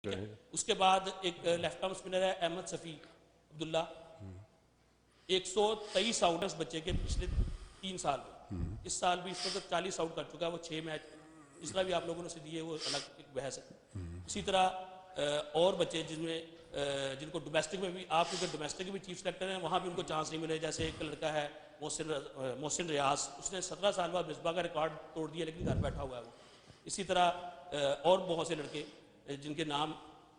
उसके बाद एक लेफ्ट आर्म स्पिनर है अहमद सफ़ी अब्दुल्ला, 123 आउट है उस बच्चे के पिछले 3 साल में। इस साल भी इस वक्त 40 आउट कर चुका है वो 6 मैच। जिस तरह भी आप लोगों ने उसे दिए वो अलग एक बहस है। इसी तरह और बच्चे जिनको डोमेस्टिक में भी, आप क्योंकि डोमेस्टिक में भी चीफ सेलेक्टर हैं, वहाँ भी उनको चांस नहीं मिले। जैसे एक लड़का है मोहसिन रियाज, उसने 17 साल बाद मिसबा का रिकॉर्ड तोड़ दिया लेकिन घर बैठा हुआ है वो। इसी तरह और बहुत से लड़के जिनके नाम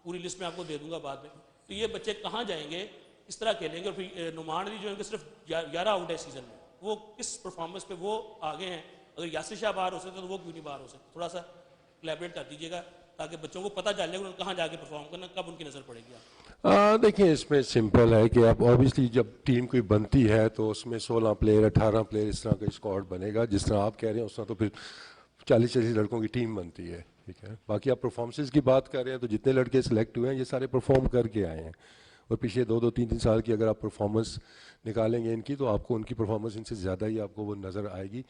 पूरी लिस्ट में आपको दे दूंगा बाद में। तो ये बच्चे कहाँ जाएंगे, इस तरह खेलेंगे। और फिर नुमान अली जो है सिर्फ 11 आउट है सीजन में, वो किस परफॉर्मेंस पे वो आगे हैं। अगर यासिर शाह बाहर हो सकते तो वो क्यों नहीं बाहर हो सकते, थोड़ा सा कोलैबोरेट कर दीजिएगा ताकि बच्चों को पता चले उन्हें कहाँ जाके परफॉर्म करना, कब उनकी नज़र पड़ेगी। देखिए इसमें सिंपल है कि आप ऑब्वियसली जब टीम कोई बनती है तो उसमें 16 प्लेयर 18 प्लेयर इस तरह का स्क्वाड बनेगा। जिस तरह आप कह रहे हैं उस तरह तो फिर 40-40 लड़कों की टीम बनती है, ठीक है। बाकी आप परफॉर्मेंसेस की बात कर रहे हैं तो जितने लड़के सिलेक्ट हुए हैं ये सारे परफॉर्म करके आए हैं। और पिछले 2-2, 3-3 साल की अगर आप परफॉर्मेंस निकालेंगे इनकी तो आपको उनकी परफॉर्मेंस इनसे ज़्यादा ही आपको वो नज़र आएगी।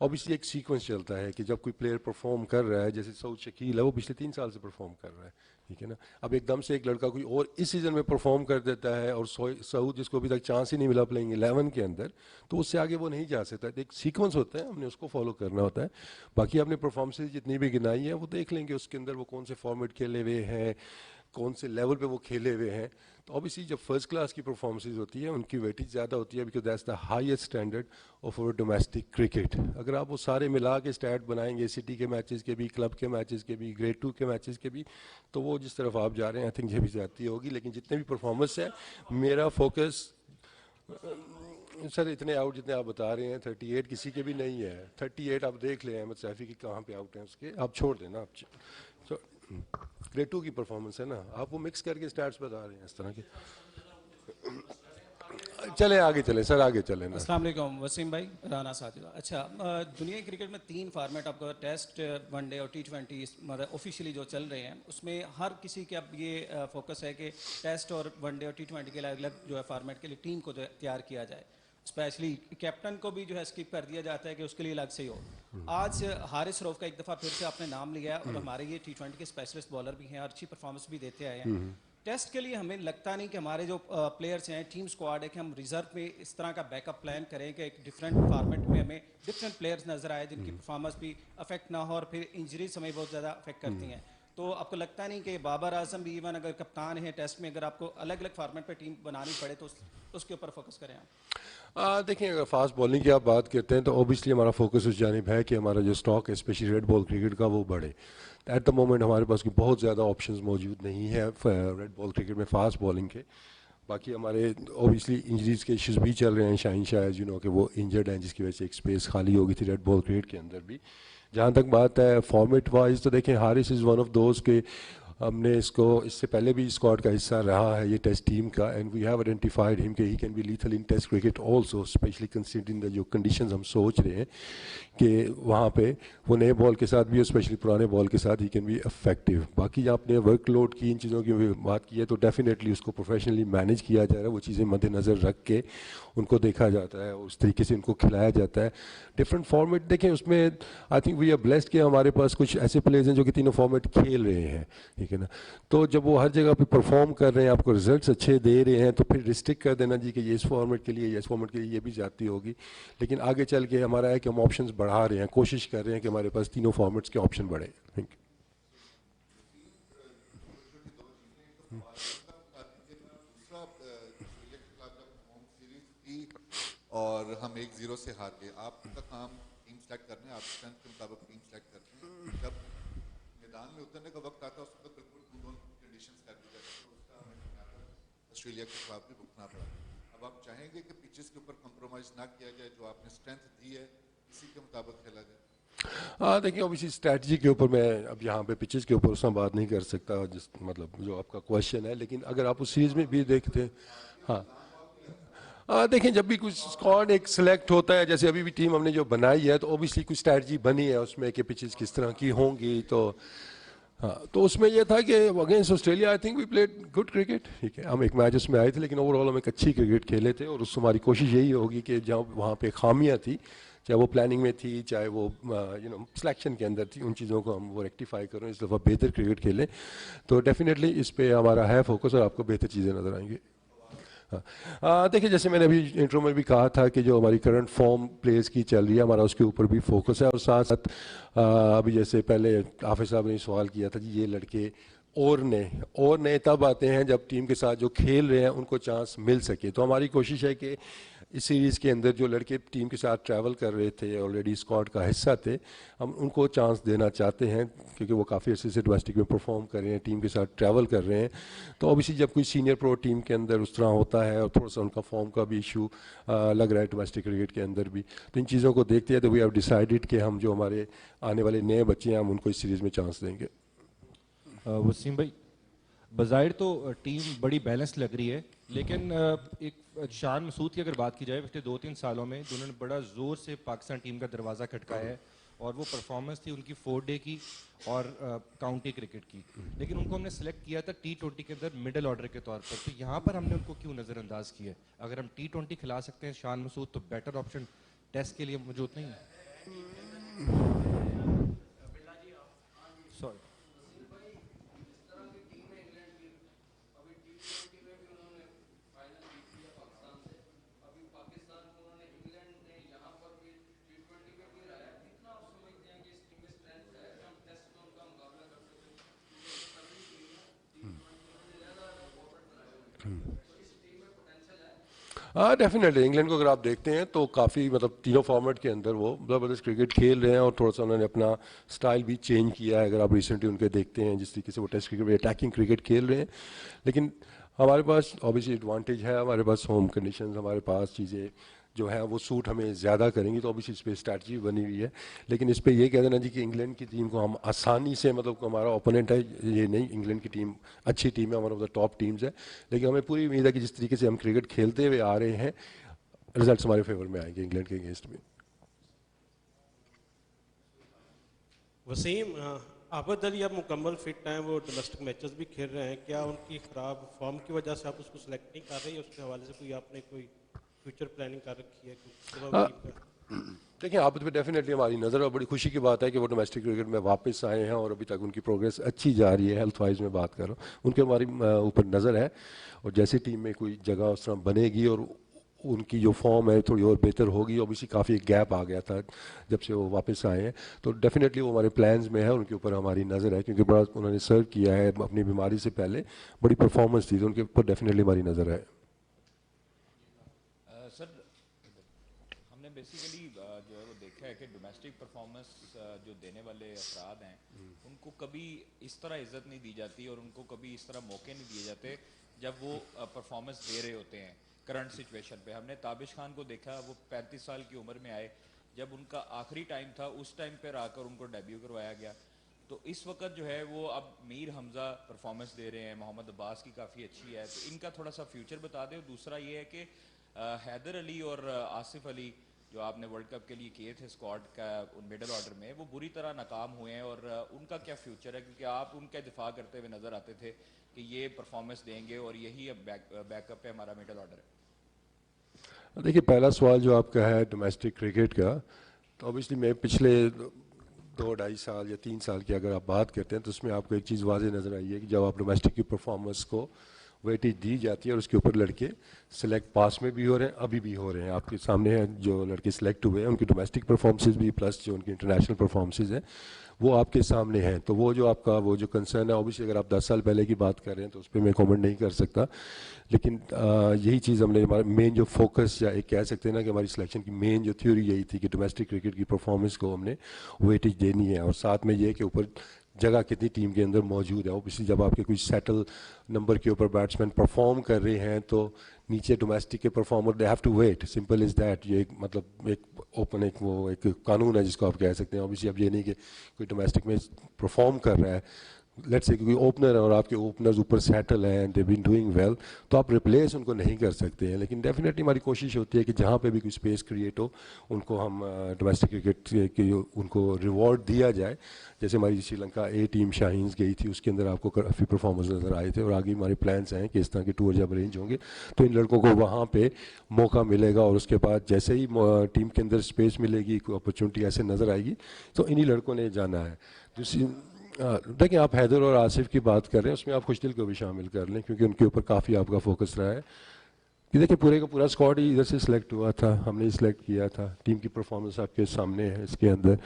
ऑब्वियसली एक सीक्वेंस चलता है कि जब कोई प्लेयर परफॉर्म कर रहा है, जैसे सऊद शकील है वो पिछले 3 साल से परफॉर्म कर रहा है, ठीक है ना। अब एकदम से एक लड़का कोई और इस सीज़न में परफॉर्म कर देता है और सऊद जिसको अभी तक चांस ही नहीं मिला प्लेइंग 11 के अंदर, तो उससे आगे वो नहीं जा सकता। एक सीक्वेंस होता है, हमने उसको फॉलो करना होता है। बाकी आपने परफॉर्मेंसेज जितनी भी गिनाई है वो देख लेंगे उसके अंदर वो कौन से फॉर्मेट खेले हुए हैं, कौन से लेवल पे वो खेले हुए हैं। तो ऑब्वियसली जब फर्स्ट क्लास की परफॉर्मेंसेज होती है उनकी वेटेज ज़्यादा होती है because that's the highest standard of our domestic cricket. अगर आप वो सारे मिला के स्टैट बनाएंगे सिटी के मैचेस के भी, क्लब के मैचेस के भी, ग्रेड 2 के मैचेस के भी, तो वो जिस तरफ आप जा रहे हैं आई थिंक ये भी ज़्यादती होगी। लेकिन जितने भी परफॉर्मेंस है मेरा फोकस सर इतने आउट जितने आप बता रहे हैं 38 किसी के भी नहीं है। 38 आप देख लें अहमद सैफी की कहाँ पे आउट हैं उसके, आप छोड़ देना। आप ग्रेड 2 की परफॉर्मेंस है ना, आप वो मिक्स करके स्टैट्स बता रहे हैं इस तरह के। चले आगे चले सर, आगे चले ना। अस्सलाम वालेकुम वसीम भाई, राना साजिदा। अच्छा, दुनिया क्रिकेट में 3 फार्मेट आपका टेस्ट, वनडे और T20 मतलब ऑफिशियली जो चल रहे हैं उसमें हर किसी के अब ये फोकस है कि टेस्ट और वनडे और T20 के अलग अलग जो है फार्मेट के लिए टीम को तैयार किया जाए। स्पेशली कैप्टन को भी जो है स्किप कर दिया जाता है कि उसके लिए अलग से ही हो। आज हारिस रऊफ का एक दफ़ा फिर से आपने नाम लिया है और हमारे ये T20 के स्पेशलिस्ट बॉलर भी हैं और अच्छी परफॉर्मेंस भी देते आए हैं। टेस्ट के लिए हमें लगता नहीं कि हमारे जो प्लेयर्स हैं, टीम स्क्वाड है, कि हम रिजर्व में इस तरह का बैकअप प्लान करें कि एक डिफरेंट फॉर्मेट में हमें डिफरेंट प्लेयर्स नजर आए जिनकी परफॉर्मेंस भी अफेक्ट ना हो और फिर इंजरीज हमें बहुत ज़्यादा अफेक्ट करती हैं। तो आपको लगता नहीं कि बाबर आजम भी इवन अगर कप्तान है टेस्ट में, अगर आपको अलग अलग फॉर्मेट पे टीम बनानी पड़े तो उसके ऊपर फोकस करें आप? देखिए अगर फास्ट बॉलिंग की आप बात करते हैं तो ऑब्वियसली हमारा फोकस उस जानिब है कि हमारा जो स्टॉक है स्पेशली रेड बॉल क्रिकेट का वो बढ़े। एट द मोमेंट हमारे पास की बहुत ज़्यादा ऑप्शंस मौजूद नहीं है रेड बॉल क्रिकेट में फास्ट बॉलिंग के। बाकी हमारे ऑब्वियसली इंजरीज के इश्यूज भी चल रहे हैं। शाहीन शाह यू नो कि वो इंजर्ड हैं जिसकी वजह से एक स्पेस खाली हो गई थी रेड बॉल क्रिकेट के अंदर भी। जहाँ तक बात है फॉर्मेट वाइज तो देखें Haris is one of those के हमने इसको इससे पहले भी स्क्वाड का हिस्सा रहा है ये टेस्ट टीम का and we have identified him कि he can be lethal in test cricket also especially considering the जो कंडीशंस हम सोच रहे हैं कि वहाँ पे वो नए बॉल के साथ भी और स्पेशली पुराने बॉल के साथ ही कैन बी इफेक्टिव। बाकी आपने वर्कलोड की इन चीज़ों की बात की है तो डेफिनेटली उसको प्रोफेशनली मैनेज किया जा रहा है। वो चीज़ें मद्देनज़र रख के उनको देखा जाता है, उस तरीके से उनको खिलाया जाता है। डिफरेंट फॉर्मेट देखें उसमें I think we are blessed कि हमारे पास कुछ ऐसे प्लेयर्स हैं जो कि तीनों फॉर्मेट खेल रहे हैं, ठीक है ना। तो जब वो हर जगह पे परफॉर्म कर रहे हैं, आपको रिजल्ट्स अच्छे दे रहे हैं, तो फिर रिस्ट्रिक्ट कर देना जी कि ये इस फॉर्मेट के लिए, ये इस फॉर्मेट के लिए, ये भी जाती होगी। लेकिन आगे चल के हमारा है कि हम ऑप्शंस बढ़ा रहे हैं, कोशिश कर रहे हैं कि हमारे पास तीनों फॉर्मेट्स के ऑप्शन बढ़े। Thank you. और हम 1-0 से हार गए। आपका काम टीम सेलेक्ट करना है, आप स्ट्रेंथ के मुताबिक टीम सेलेक्ट करते हैं। जब मैदान में उतरने का वक्त आता है उस वक्त बिल्कुल दोनों कंडीशंस कर दी जाती है, तो उसका हमें ऑस्ट्रेलिया के खिलाफ भी भुगतना पड़ा। अब आप चाहेंगे कि पिचेस के ऊपर कंप्रोमाइज़ ना किया जाए, जो आपने स्ट्रेंथ दी है इसी के मुताबिक खेला जाए। देखिए ऑब्वियसली स्ट्रैटेजी के ऊपर मैं अब यहाँ पे पिचेस के ऊपर उसमें बात नहीं कर सकता जिस मतलब जो आपका क्वेश्चन है। लेकिन अगर आप उस सीरीज़ में भी देखते हैं, हाँ देखें जब भी कुछ स्क्वाड एक सिलेक्ट होता है, जैसे अभी भी टीम हमने जो बनाई है तो ऑब्वियसली कुछ स्ट्रैटेजी बनी है उसमें कि पिचेस किस तरह की होंगी। तो हाँ, तो उसमें यह था कि against Australia I think we played good cricket, ठीक है। हम एक मैच उसमें आए थे लेकिन ओवरऑल हम एक अच्छी क्रिकेट खेले थे और उससे हमारी कोशिश यही होगी कि जहाँ वहाँ पे खामियाँ थी चाहे वो प्लानिंग में थी, चाहे वो सिलेक्शन के अंदर थी, उन चीज़ों को हम वो रेक्टिफाई करें, इस दफ़ा बेहतर क्रिकेट खेलें। तो डेफिनेटली इस पे हमारा है फोकस और आपको बेहतर चीज़ें नज़र आएंगी। देखिए, जैसे मैंने अभी इंट्रो में भी कहा था कि जो हमारी करंट फॉर्म प्लेयर्स की चल रही है, हमारा उसके ऊपर भी फोकस है। और साथ साथ अभी जैसे पहले हाफिज साहब ने सवाल किया था कि ये लड़के और नए तब आते हैं जब टीम के साथ जो खेल रहे हैं उनको चांस मिल सके। तो हमारी कोशिश है कि इस सीरीज़ के अंदर जो लड़के टीम के साथ ट्रैवल कर रहे थे, ऑलरेडी स्क्वाड का हिस्सा थे, हम उनको चांस देना चाहते हैं क्योंकि वो काफ़ी अच्छे से डोमेस्टिक में परफॉर्म कर रहे हैं, टीम के साथ ट्रैवल कर रहे हैं। तो ऑब्वियसली जब कोई सीनियर प्रो टीम के अंदर उस तरह होता है और थोड़ा सा उनका फॉर्म का भी इशू लग रहा है डोमेस्टिक क्रिकेट के अंदर भी, तो इन चीज़ों को देखते हैं तो वी हैव डिसाइडेड कि हम जो हमारे आने वाले नए बच्चे हैं हम उनको इस सीरीज़ में चांस देंगे। वसीम भाई, बज़ाहिर तो टीम बड़ी बैलेंस लग रही है, लेकिन एक शान मसूद की अगर बात की जाए, पिछले 2-3 सालों में उन्होंने बड़ा ज़ोर से पाकिस्तान टीम का दरवाज़ा खटकाया है और वो परफॉर्मेंस थी उनकी 4 डे की और काउंटी क्रिकेट की, लेकिन उनको हमने सेलेक्ट किया था T20 के अंदर मिडिल ऑर्डर के तौर पर। तो यहाँ पर हमने उनको क्यों नज़रअंदाज किया है? अगर हम T20 खिला सकते हैं शान मसूद, तो बेटर ऑप्शन टेस्ट के लिए मौजूद नहीं है। सॉरी, हाँ, डेफिनेटली इंग्लैंड को अगर आप देखते हैं तो काफ़ी मतलब तीनों फॉर्मेट के अंदर वो ज़बरदस्त क्रिकेट खेल रहे हैं और थोड़ा सा उन्होंने अपना स्टाइल भी चेंज किया है। अगर आप रिसेंटली उनके देखते हैं जिस तरीके से वो टेस्ट क्रिकेट में अटैकिंग क्रिकेट खेल रहे हैं, लेकिन हमारे पास ऑब्वियसली एडवांटेज है, हमारे पास होम कंडीशंस, हमारे पास चीज़ें जो है वो सूट हमें ज़्यादा करेंगी, तो ऑब्वियसली इस पर स्ट्रैटेजी बनी हुई है। लेकिन इस पर यह कह देना जी कि इंग्लैंड की टीम को हम आसानी से, मतलब हमारा ओपोनेंट है ये नहीं, इंग्लैंड की टीम अच्छी टीम है, one of the top teams है, लेकिन हमें पूरी उम्मीद है कि जिस तरीके से हम क्रिकेट खेलते हुए आ रहे हैं रिजल्ट्स हमारे फेवर में आएंगे इंग्लैंड के अगेंस्ट में। वसीम, आबद अली अब मुकम्मल फिट हैं, वो डोमेस्टिक मैचेस भी खेल रहे हैं, क्या उनकी ख़राब फॉर्म की वजह से आप उसको सिलेक्ट नहीं कर रहे हैं? उसके हवाले से कोई आपने कोई फ्यूचर प्लानिंग कर रखी है? देखिए, आबद पे डेफिनेटली हमारी नज़र, और बड़ी खुशी की बात है कि वो डोमेस्टिक क्रिकेट में वापस आए हैं और अभी तक उनकी प्रोग्रेस अच्छी जा रही है। हेल्थ वाइज में बात कर रहा हूँ, उनके हमारी ऊपर नज़र है, और जैसे टीम में कोई जगह उस तरह बनेगी और उनकी जो फॉर्म है थोड़ी और बेहतर होगी। ऑब्वियसली काफ़ी एक गैप आ गया था जब से वो वापस आए हैं, तो डेफिनेटली वो हमारे प्लान्स में है, उनके ऊपर हमारी नज़र है क्योंकि बड़ा उन्होंने सर्व किया है अपनी बीमारी से पहले, बड़ी परफॉर्मेंस थी, तो उनके ऊपर डेफिनेटली हमारी नज़र है। सर, हमने बेसिकली जो है वो देखा है कि डोमेस्टिक परफॉर्मेंस जो देने वाले अफराद हैं उनको कभी इस तरह इज्जत नहीं दी जाती और उनको कभी इस तरह मौके नहीं दिए जाते जब वो परफॉर्मेंस दे रहे होते हैं। करंट सिचुएशन पे हमने ताबिश खान को देखा, वो 35 साल की उम्र में आए, जब उनका आखिरी टाइम था उस टाइम पर आकर उनको डेब्यू करवाया गया। तो इस वक्त जो है वो अब मीर हमज़ा परफॉर्मेंस दे रहे हैं, मोहम्मद अब्बास की काफ़ी अच्छी है, तो इनका थोड़ा सा फ्यूचर बता दें। दूसरा ये है कि हैदर अली और आसिफ अली जो आपने वर्ल्ड कप के लिए किए थे स्क्वाड का मिडिल ऑर्डर में, वो बुरी तरह नाकाम हुए हैं, और उनका क्या फ्यूचर है? क्योंकि आप उनका दिफा करते हुए नज़र आते थे कि ये परफॉर्मेंस देंगे और यही अब बैकअप है हमारा मिडिल ऑर्डर है। देखिए, पहला सवाल जो आपका है डोमेस्टिक क्रिकेट का, तो ऑब्वियसली मैं पिछले 2-2.5 साल या 3 साल की अगर आप बात करते हैं तो उसमें आपको एक चीज़ वाज़ेह नज़र आई है कि जब आप डोमेस्टिक की परफॉर्मेंस को वेटेज दी जाती है और उसके ऊपर लड़के सेलेक्ट पास में भी हो रहे हैं, अभी भी हो रहे हैं, आपके सामने हैं जो लड़के सेलेक्ट हुए हैं, उनकी डोमेस्टिक परफॉर्मेंसेस भी प्लस जो उनकी इंटरनेशनल परफॉर्मेंसेस हैं वो आपके सामने हैं। तो वो जो आपका वो जो कंसर्न है, ऑब्वियसली अगर आप 10 साल पहले की बात कर रहे हैं तो उस पर मैं कमेंट नहीं कर सकता, लेकिन यही चीज़ हमने, हमारा मेन जो फोकस या एक कह सकते हैं ना कि हमारी सिलेक्शन की मेन जो थ्योरी यही थी कि डोमेस्टिक क्रिकेट की परफॉर्मेंस को हमने वेटेज देनी है, और साथ में ये कि ऊपर जगह कितनी टीम के अंदर मौजूद है। ऑब्वियसली जब आपके कुछ सेटल नंबर के ऊपर बैट्समैन परफॉर्म कर रहे हैं तो नीचे डोमेस्टिक के performer they have to wait, simple is that. ये एक मतलब एक ओपन एक वो एक कानून है जिसको आप कह सकते हैं। ऑब्वियसली अब ये नहीं कि कोई डोमेस्टिक में परफॉर्म कर रहा है, लेट्स से कोई ओपनर है और आपके ओपनर्स ऊपर सेटल हैं and they been doing well, तो आप रिप्लेस उनको नहीं कर सकते हैं। लेकिन डेफिनेटली हमारी कोशिश होती है कि जहाँ पे भी कोई स्पेस क्रिएट हो उनको हम डोमेस्टिक क्रिकेट की उनको रिवॉर्ड दिया जाए। जैसे हमारी श्रीलंका ए टीम शाहीन्स गई थी, उसके अंदर आपको काफ़ी परफॉर्मेंस नज़र आए थे, और आगे हमारे प्लान्स हैं कि इस तरह के टूर जब अरेंज होंगे तो इन लड़कों को वहाँ पे मौका मिलेगा, और उसके बाद जैसे ही टीम के अंदर स्पेस मिलेगी, कोई अपॉर्चुनिटी ऐसे नज़र आएगी, तो इन्हीं लड़कों ने जाना है। दूसरी देखिए, आप हैदर और आसिफ की बात कर रहे हैं, उसमें आप खुशदिल को भी शामिल कर लें क्योंकि उनके ऊपर काफ़ी आपका फोकस रहा है कि देखिए पूरे का पूरा स्क्वाड ही इधर से सिलेक्ट हुआ था, हमने ही सिलेक्ट किया था, टीम की परफॉर्मेंस आपके सामने है इसके अंदर।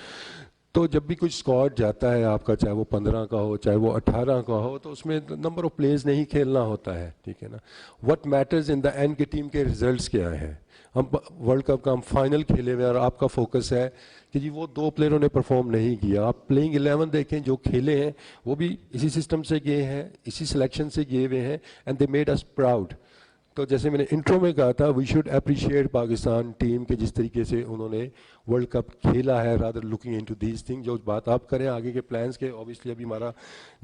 तो जब भी कुछ स्क्वाड जाता है आपका, चाहे वो 15 का हो चाहे वो 18 का हो, तो उसमें नंबर ऑफ प्लेयर्स नहीं खेलना होता है, ठीक है ना। What matters in the end की टीम के रिजल्ट्स क्या हैं। हम वर्ल्ड कप का हम फाइनल खेले हुए और आपका फोकस है कि जी वो 2 प्लेयरों ने परफॉर्म नहीं किया। आप प्लेइंग 11 देखें जो खेले हैं वो भी इसी सिस्टम से गए हैं, इसी सिलेक्शन से गए हुए हैं, and they made us proud. तो जैसे मैंने इंट्रो में कहा था, we should appreciate Pakistan team के जिस तरीके से उन्होंने वर्ल्ड कप खेला है, rather looking into these thing. जो बात आप करें आगे के प्लान्स के, ऑब्वियसली अभी हमारा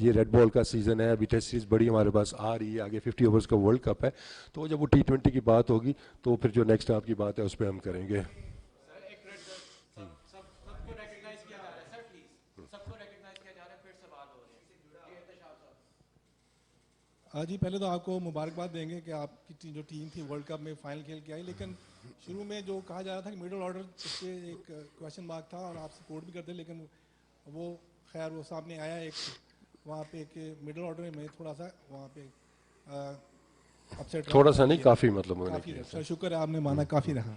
ये रेड बॉल का सीज़न है, अभी टेस्ट सीरीज बड़ी हमारे पास आ रही है, आगे 50 ओवर्स का वर्ल्ड कप है, तो जब वो T20 की बात होगी तो फिर जो नेक्स्ट आपकी बात है उस पर हम करेंगे। जी पहले तो आपको मुबारकबाद देंगे कि आपकी जो टीम थी वर्ल्ड कप में फाइनल खेल के आई, लेकिन शुरू में जो कहा जा रहा था कि मिडिल ऑर्डर पे एक क्वेश्चन मार्क था और आप सपोर्ट भी करते, लेकिन वो खैर वो सामने आया एक वहाँ पे कि मिडिल ऑर्डर में थोड़ा सा वहाँ पे अपसेट, थोड़ा सा नहीं, काफ़ी मतलब काफ़ी शुक्र है आपने माना, काफ़ी रहा।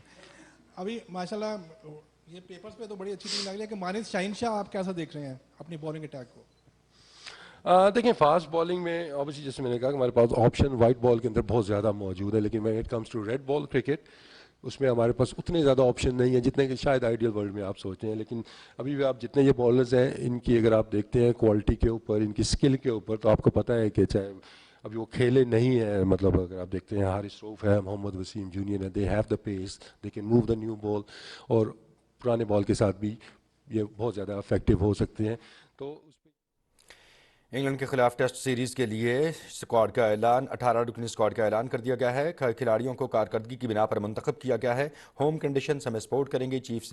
अभी माशाल्लाह ये पेपर्स पे तो बड़ी अच्छी टीम लग रही है कि मानिस शाहीन शाह आप कैसा देख रहे हैं अपनी बॉलिंग अटैक को? देखिए फास्ट बॉलिंग में ऑब्वियसली जैसे मैंने कहा कि हमारे पास ऑप्शन वाइट बॉल के अंदर बहुत ज़्यादा मौजूद है, लेकिन when it comes to red ball cricket उसमें हमारे पास उतने ज़्यादा ऑप्शन नहीं है जितने कि शायद आइडियल वर्ल्ड में आप सोचते हैं। लेकिन अभी भी आप जितने ये बॉलर्स हैं इनकी अगर आप देखते हैं क्वालिटी के ऊपर, इनकी स्किल के ऊपर, तो आपको पता है कि चाहे अभी वो खेले नहीं है, मतलब अगर आप देखते हैं हारिस रऊफ है, मोहम्मद वसीम जूनियर है, they have the pace, they can move the new ball, और पुराने बॉल के साथ भी ये बहुत ज़्यादा इफेक्टिव हो सकते हैं। तो इंग्लैंड के खिलाफ टेस्ट सीरीज के लिए स्क्वाड का ऐलान 18 रुकनी स्क्वाड का ऐलान कर दिया गया है। खिलाड़ियों को कारकर्दगी की बिना पर मुंतखब किया गया है। होम कंडीशन हमें सपोर्ट करेंगे। चीफ